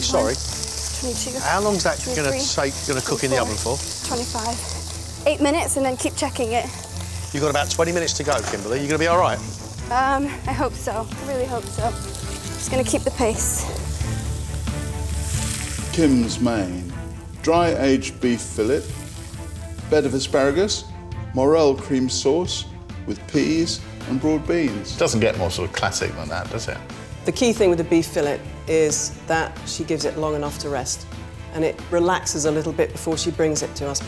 Kimberly, sorry. 22. How long's that going to cook in the oven for? 25. 8 minutes and then keep checking it. You've got about 20 minutes to go, Kimberly. You going to be all right? I hope so. I really hope so. Just going to keep the pace. Kim's main. Dry aged beef fillet, bed of asparagus, morel cream sauce with peas and broad beans. Doesn't get more sort of classic than that, does it? The key thing with the beef fillet is that she gives it long enough to rest and it relaxes a little bit before she brings it to us.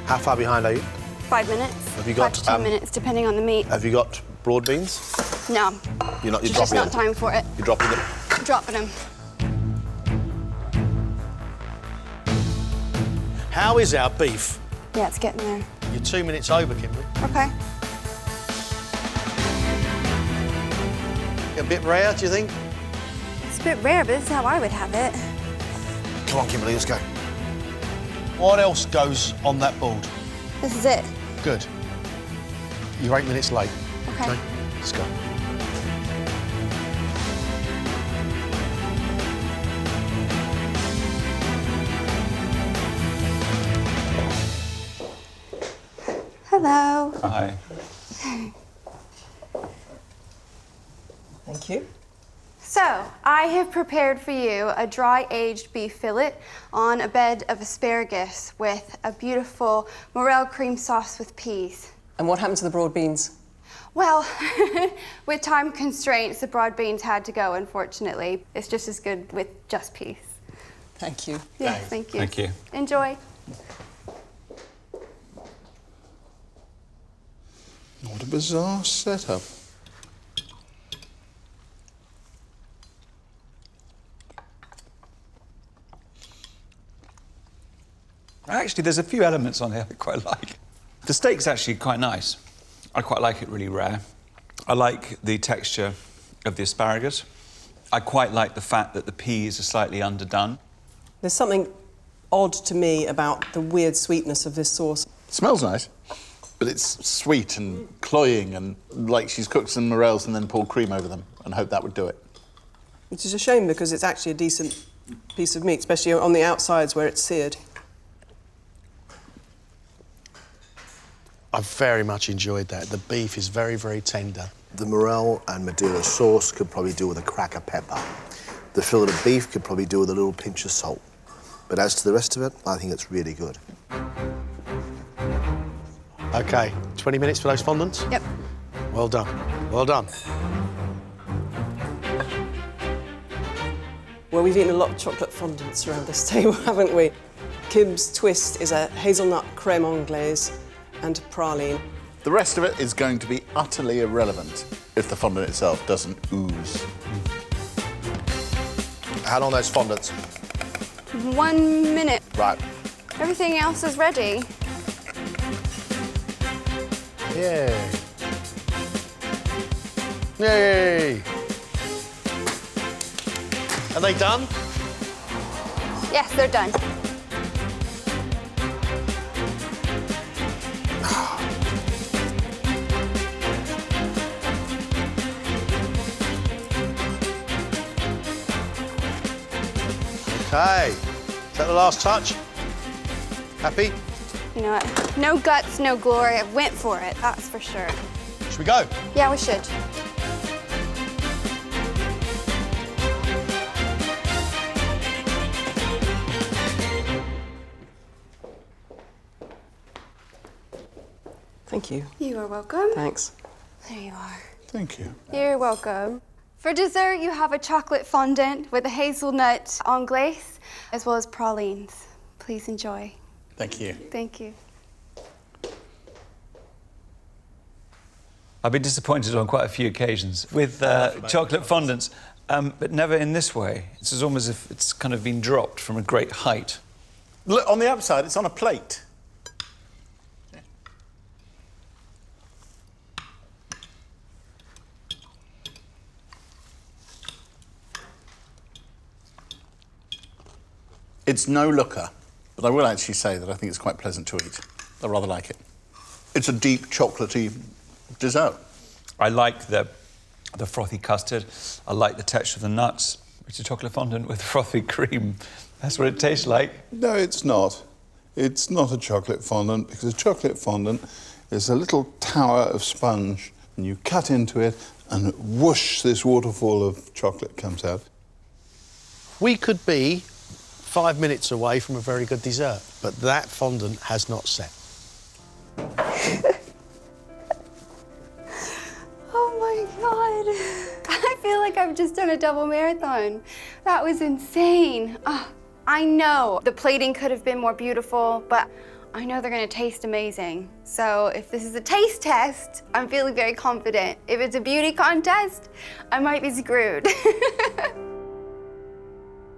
How far behind are you? 5 minutes. Have you got 5 to 10 minutes, depending on the meat. Have you got broad beans? No. You're There's just not time for it. You're dropping them? Dropping them. How is our beef? Yeah, it's getting there. You're 2 minutes over, Kimberly. Okay. A bit rare, do you think? It's a bit rare, but this is how I would have it. Come on, Kimberly, let's go. What else goes on that board? This is it. Good. You're 8 minutes late. Okay. Let's go. Hello. Hi. Thank you. So, I have prepared for you a dry-aged beef fillet on a bed of asparagus with a beautiful morel cream sauce with peas. And what happened to the broad beans? Well, with time constraints, the broad beans had to go, unfortunately. It's just as good with just peas. Thank you. Yeah, thank you. Thank you. Enjoy. What a bizarre setup. Actually, there's a few elements on here I quite like. The steak's actually quite nice. I quite like it really rare. I like the texture of the asparagus. I quite like the fact that the peas are slightly underdone. There's something odd to me about the weird sweetness of this sauce. It smells nice, but it's sweet and cloying and like she's cooked some morels and then poured cream over them and hoped that would do it. Which is a shame because it's actually a decent piece of meat, especially on the outsides where it's seared. I very much enjoyed that. The beef is very, very tender. The morel and Madeira sauce could probably do with a crack of pepper. The fillet of beef could probably do with a little pinch of salt. But as to the rest of it, I think it's really good. OK, 20 minutes for those fondants? Yep. Well done. Well done. Well, we've eaten a lot of chocolate fondants around this table, haven't we? Kim's twist is a hazelnut creme anglaise and praline. The rest of it is going to be utterly irrelevant if the fondant itself doesn't ooze. How long are those fondants? 1 minute. Right. Everything else is ready. Yay. Yay. Are they done? Yes, they're done. OK. Is that the last touch? Happy? You know what? No guts, no glory. I went for it, that's for sure. Should we go? Yeah, we should. Thank you. You are welcome. Thanks. There you are. Thank you. You're welcome. For dessert, you have a chocolate fondant with a hazelnut anglaise, as well as pralines. Please enjoy. Thank you. Thank you. I've been disappointed on quite a few occasions with chocolate fondants, but never in this way. It's as almost as if it's kind of been dropped from a great height. Look, on the upside, it's on a plate. It's no looker, but I will actually say that I think it's quite pleasant to eat. I rather like it. It's a deep, chocolatey dessert. I like the frothy custard. I like the texture of the nuts. It's a chocolate fondant with frothy cream. That's what it tastes like. No, it's not. It's not a chocolate fondant, because a chocolate fondant is a little tower of sponge, and you cut into it, and whoosh, this waterfall of chocolate comes out. We could be 5 minutes away from a very good dessert, but that fondant has not set. Oh my God. I feel like I've just done a double marathon. That was insane. Oh, I know the plating could have been more beautiful, but I know they're gonna taste amazing. So if this is a taste test, I'm feeling very confident. If it's a beauty contest, I might be screwed.